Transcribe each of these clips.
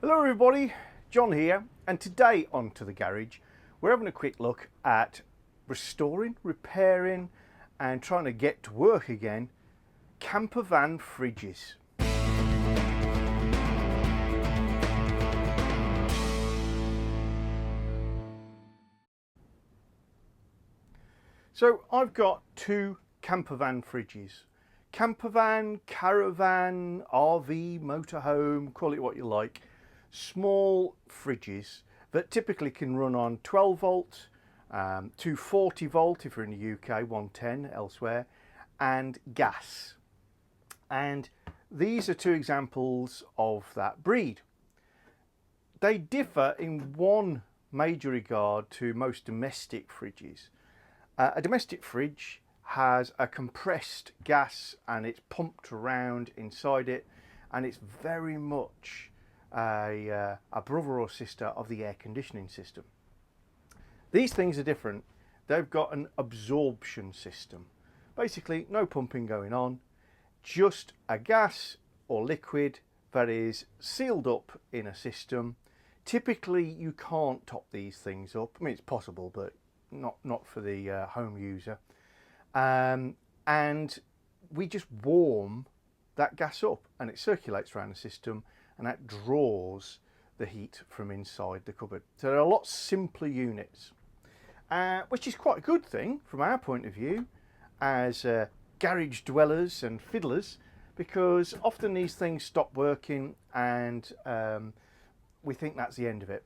Hello everybody, John here, and today on To The Garage we're having a quick look at restoring, repairing and trying to get to work again camper van fridges. So I've got two camper van fridges. Camper van, caravan, RV, motorhome, call it what you like. Small fridges that typically can run on 12 volt, 240 volt if you're in the UK, 110 elsewhere, and gas. And these are two examples of that breed. They differ in one major regard to most domestic fridges. A domestic fridge has a compressed gas and it's pumped around inside it, and it's very much a brother or sister of the air conditioning system. These things are different. They've got an absorption system. Basically no pumping going on, just a gas or liquid that is sealed up in a system. Typically you can't top these things up. I mean, it's possible, but not for the home user. And we just warm that gas up and it circulates around the system, and that draws the heat from inside the cupboard. So they're a lot simpler units, which is quite a good thing from our point of view as garage dwellers and fiddlers, because often these things stop working and we think that's the end of it.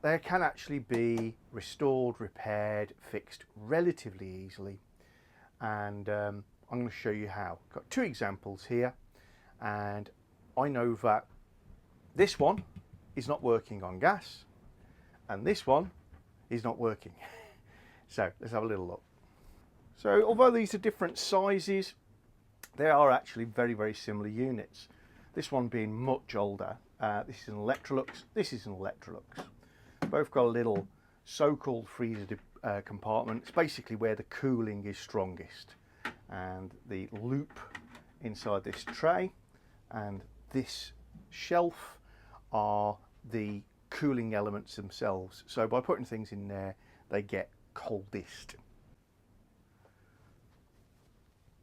They can actually be restored, repaired, fixed relatively easily, and I'm going to show you how. Got two examples here, and I know that this one is not working on gas and this one is not working. So let's have a little look. So although these are different sizes, they are actually very similar units. This one being much older. This is an Electrolux, this is an Electrolux. Both got a little so-called freezer compartment. It's basically where the cooling is strongest, and the loop inside this tray and this shelf are the cooling elements themselves. So by putting things in there, they get coldest.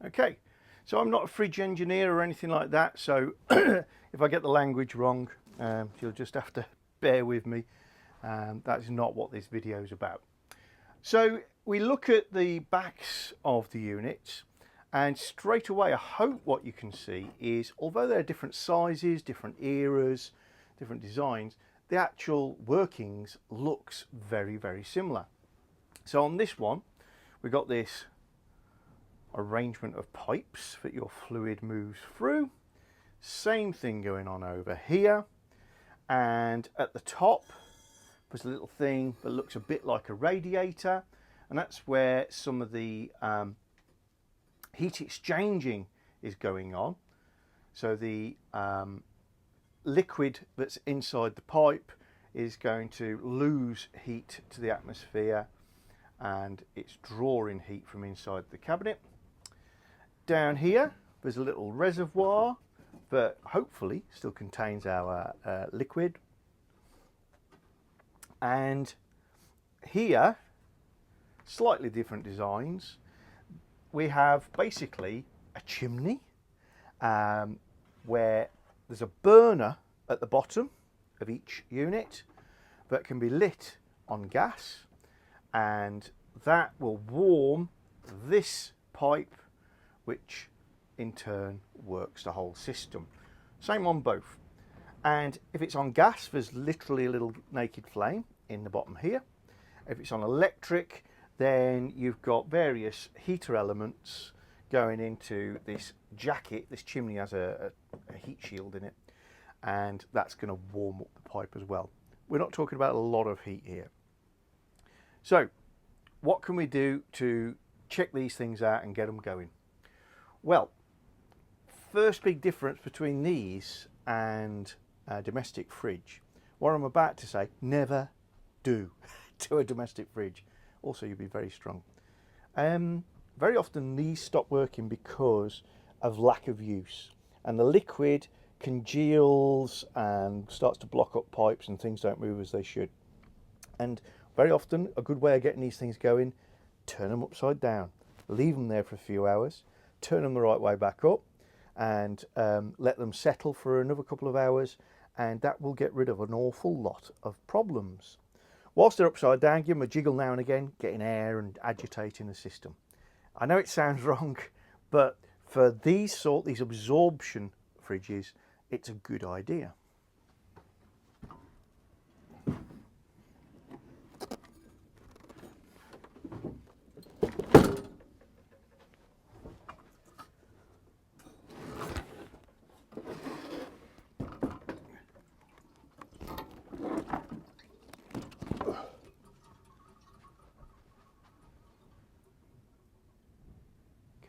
Okay, so I'm not a fridge engineer or anything like that, so if I get the language wrong, you'll just have to bear with me. That's not what this video is about. So we look at the backs of the units, and straight away I hope what you can see is, although they're different sizes, different eras, different designs, the actual workings looks very similar. So on this one we've got this arrangement of pipes that your fluid moves through. Same thing going on over here, and at the top there's a little thing that looks a bit like a radiator, and that's where some of the heat exchanging is going on. So the liquid that's inside the pipe is going to lose heat to the atmosphere, and it's drawing heat from inside the cabinet. Down here there's a little reservoir that hopefully still contains our liquid. And here, slightly different designs, we have basically a chimney where there's a burner at the bottom of each unit that can be lit on gas, and that will warm this pipe, which in turn works the whole system. Same on both. And if it's on gas, there's literally a little naked flame in the bottom here. If it's on electric, then you've got various heater elements going into this jacket. This chimney has a heat shield in it, and that's going to warm up the pipe as well. We're not talking about a lot of heat here. So what can we do to check these things out and get them going? Well, first big difference between these and a domestic fridge, what I'm about to say, never do to a domestic fridge. Also, you'll be very strong. Very often these stop working because of lack of use, and the liquid congeals and starts to block up pipes and things don't move as they should. And very often a good way of getting these things going, turn them upside down, leave them there for a few hours, turn them the right way back up, and let them settle for another couple of hours, and that will get rid of an awful lot of problems. Whilst they're upside down, give them a jiggle now and again, getting air and agitating the system. I know it sounds wrong, but for these absorption fridges, it's a good idea.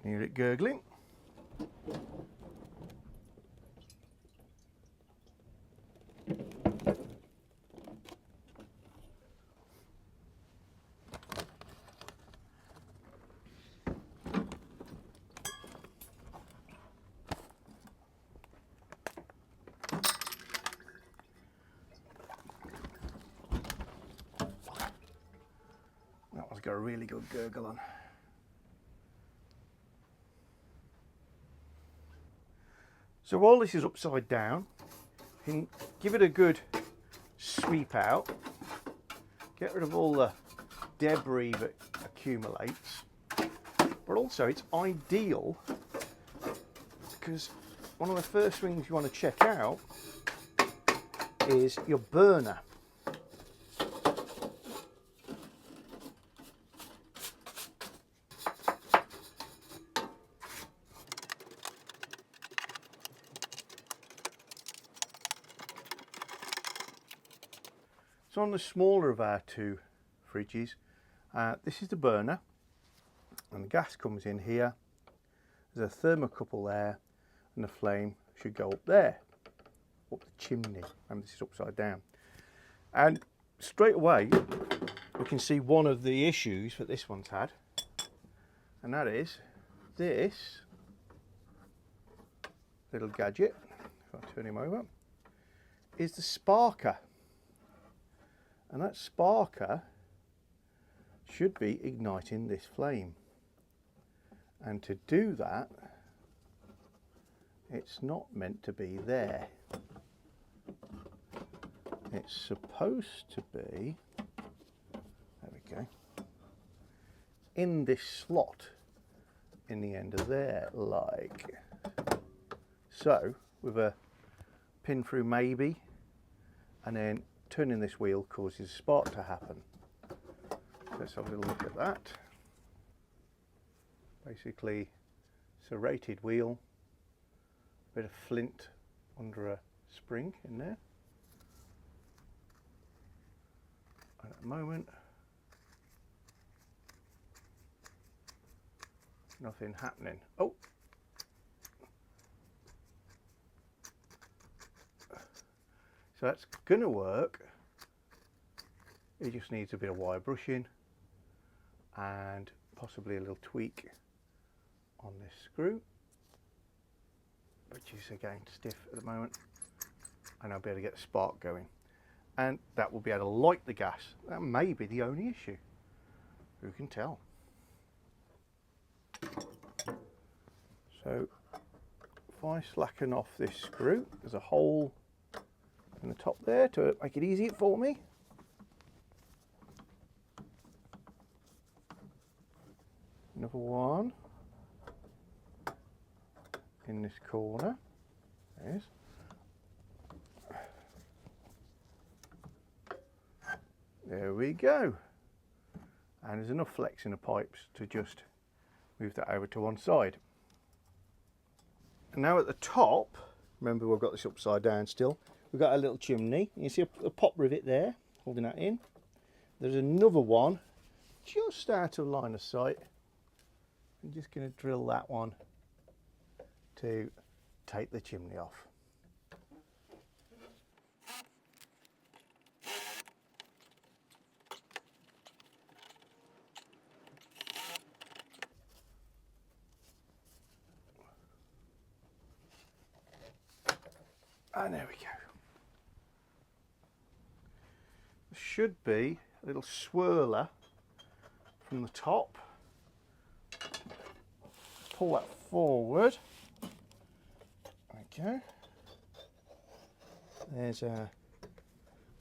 Can hear it gurgling. That one's got a really good gurgle on. So while this is upside down, you can give it a good sweep out, get rid of all the debris that accumulates, but also it's ideal because one of the first things you want to check out is your burner. So on the smaller of our two fridges, this is the burner, and the gas comes in here. There's a thermocouple there, and the flame should go up there, up the chimney. And this is upside down. And straight away, we can see one of the issues that this one's had, and that is this little gadget, if I turn him over, is the sparker. And that sparker should be igniting this flame. And to do that, it's not meant to be there. It's supposed to be, there we go, in this slot in the end of there, like so, with a pin through maybe, and then turning this wheel causes a spark to happen. Let's have a little look at that. Basically, it's a rated wheel, a bit of flint under a spring in there. And at the moment, nothing happening. Oh! So that's going to work. It just needs a bit of wire brushing and possibly a little tweak on this screw, which is again stiff at the moment, and I'll be able to get the spark going. And that will be able to light the gas. That may be the only issue. Who can tell? So if I slacken off this screw, there's a hole in the top there to make it easy for me. Another one in this corner. There it is. There we go. And there's enough flex in the pipes to just move that over to one side. And now at the top, remember we've got this upside down still, we've got a little chimney. You see a pop rivet there, holding that in. There's another one just out of line of sight. I'm just going to drill that one to take the chimney off. And there we go. There should be a little swirler from the top. Pull that forward. There we go. There's our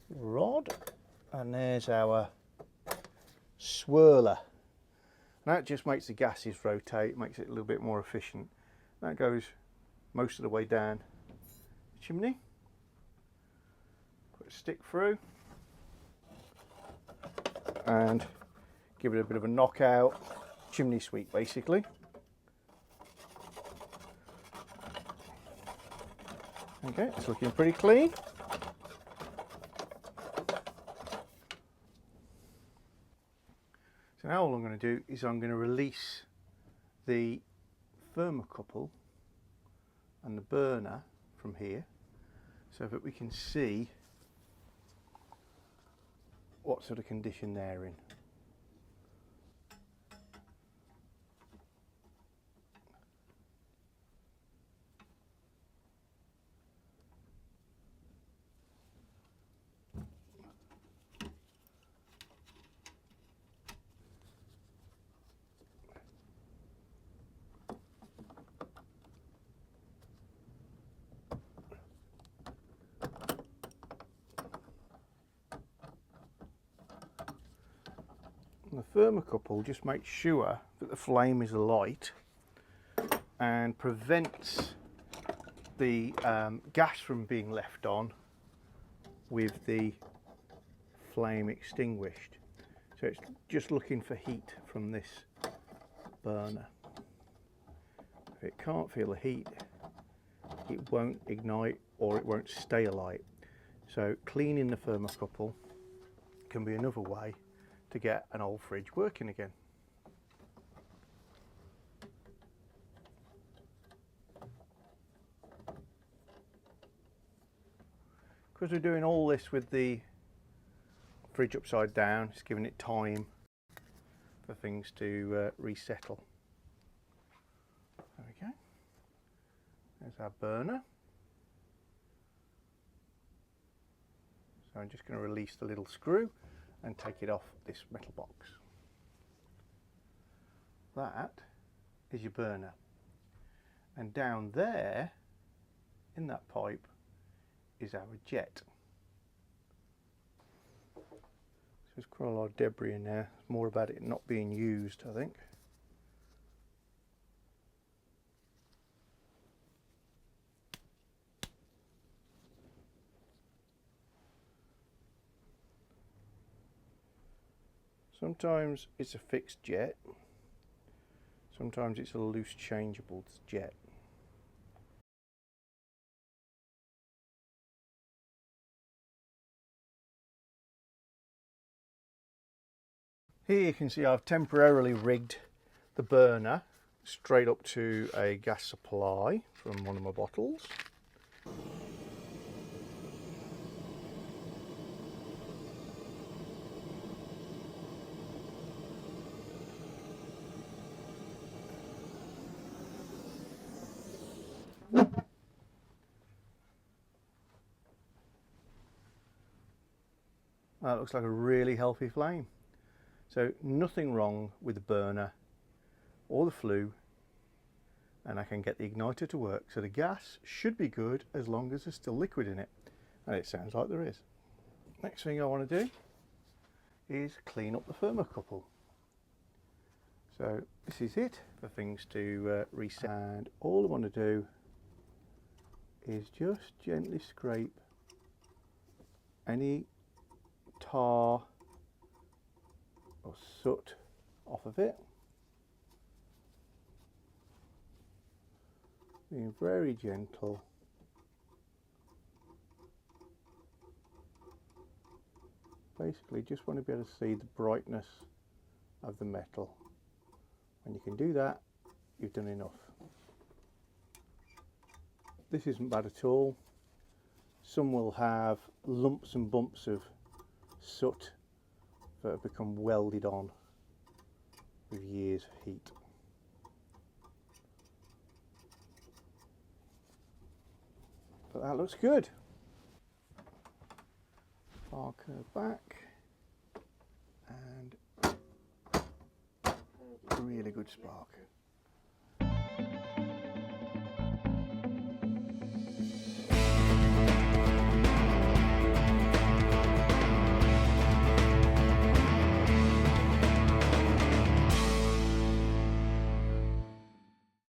rod, and there's our swirler. That just makes the gases rotate, makes it a little bit more efficient. That goes most of the way down the chimney. Put a stick through and give it a bit of a knockout chimney sweep basically. Okay, it's looking pretty clean. So now all I'm going to do is I'm going to release the thermocouple and the burner from here so that we can see what sort of condition they're in. The thermocouple just makes sure that the flame is alight and prevents the gas from being left on with the flame extinguished. So it's just looking for heat from this burner. If it can't feel the heat, it won't ignite or it won't stay alight. So cleaning the thermocouple can be another way to get an old fridge working again. Because we're doing all this with the fridge upside down, it's giving it time for things to resettle. There we go. There's our burner. So I'm just going to release the little screw and take it off this metal box. That is your burner, and down there in that pipe is our jet. So there's quite a lot of debris in there. It's more about it not being used, I think. Sometimes it's a fixed jet, sometimes it's a loose changeable jet. Here you can see I've temporarily rigged the burner straight up to a gas supply from one of my bottles. That looks like a really healthy flame. So nothing wrong with the burner or the flue, and I can get the igniter to work. So the gas should be good as long as there's still liquid in it, and it sounds like there is. Next thing I want to do is clean up the thermocouple. So this is it for things to reset, and all I want to do is just gently scrape any tar or soot off of it, being very gentle. Basically just want to be able to see the brightness of the metal. When you can do that, you've done enough. This isn't bad at all. Some will have lumps and bumps of soot that have become welded on with years of heat. But that looks good. Sparker back, and really good spark.